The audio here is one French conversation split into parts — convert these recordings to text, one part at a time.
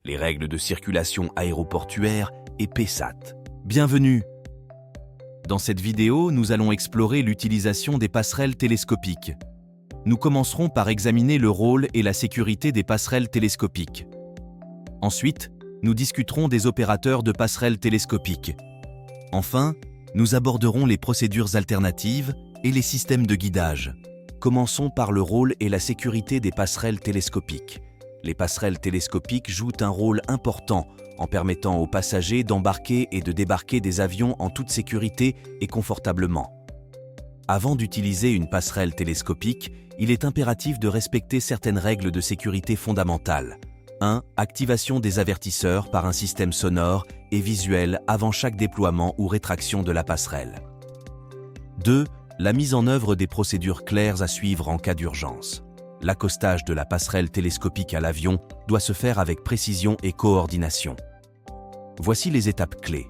les règles de circulation aéroportuaire et PSAT. Bienvenue! Dans cette vidéo, nous allons explorer l'utilisation des passerelles télescopiques. Nous commencerons par examiner le rôle et la sécurité des passerelles télescopiques. Ensuite, nous discuterons des opérateurs de passerelles télescopiques. Enfin, nous aborderons les procédures alternatives et les systèmes de guidage. Commençons par le rôle et la sécurité des passerelles télescopiques. Les passerelles télescopiques jouent un rôle important en permettant aux passagers d'embarquer et de débarquer des avions en toute sécurité et confortablement. Avant d'utiliser une passerelle télescopique, il est impératif de respecter certaines règles de sécurité fondamentales. 1. Activation des avertisseurs par un système sonore et visuel avant chaque déploiement ou rétraction de la passerelle. 2. La mise en œuvre des procédures claires à suivre en cas d'urgence. L'accostage de la passerelle télescopique à l'avion doit se faire avec précision et coordination. Voici les étapes clés.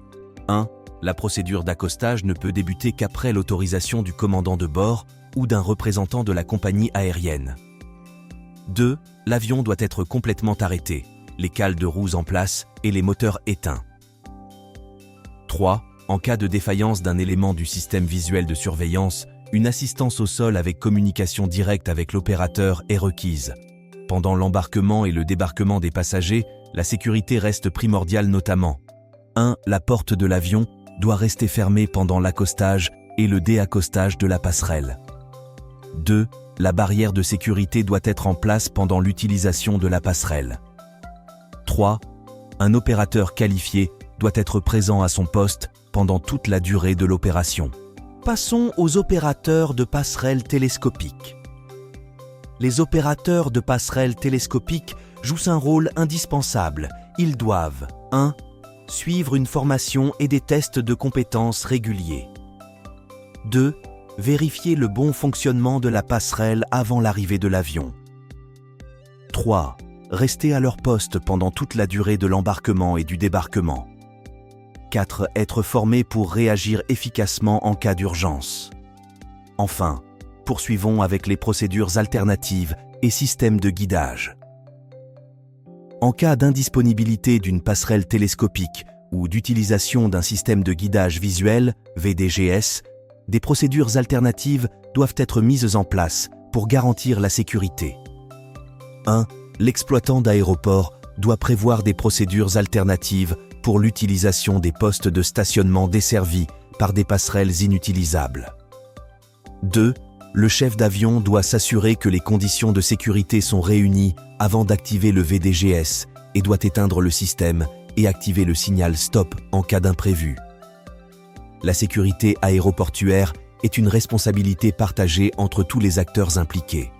1. La procédure d'accostage ne peut débuter qu'après l'autorisation du commandant de bord ou d'un représentant de la compagnie aérienne. 2. L'avion doit être complètement arrêté, les cales de roues en place et les moteurs éteints. 3. En cas de défaillance d'un élément du système visuel de surveillance, une assistance au sol avec communication directe avec l'opérateur est requise. Pendant l'embarquement et le débarquement des passagers, la sécurité reste primordiale notamment. 1. La porte de l'avion doit rester fermée pendant l'accostage et le déaccostage de la passerelle. 2. La barrière de sécurité doit être en place pendant l'utilisation de la passerelle. 3. Un opérateur qualifié doit être présent à son poste pendant toute la durée de l'opération. Passons aux opérateurs de passerelles télescopiques. Les opérateurs de passerelles télescopiques jouent un rôle indispensable. Ils doivent 1. Suivre une formation et des tests de compétences réguliers. 2. Vérifier le bon fonctionnement de la passerelle avant l'arrivée de l'avion. 3. Rester à leur poste pendant toute la durée de l'embarquement et du débarquement. 4. Être formé pour réagir efficacement en cas d'urgence. Enfin, poursuivons avec les procédures alternatives et systèmes de guidage. En cas d'indisponibilité d'une passerelle télescopique ou d'utilisation d'un système de guidage visuel, VDGS, des procédures alternatives doivent être mises en place pour garantir la sécurité. 1. L'exploitant d'aéroport doit prévoir des procédures alternatives pour l'utilisation des postes de stationnement desservis par des passerelles inutilisables. 2. Le chef d'avion doit s'assurer que les conditions de sécurité sont réunies avant d'activer le VDGS et doit éteindre le système et activer le signal stop en cas d'imprévu. La sécurité aéroportuaire est une responsabilité partagée entre tous les acteurs impliqués.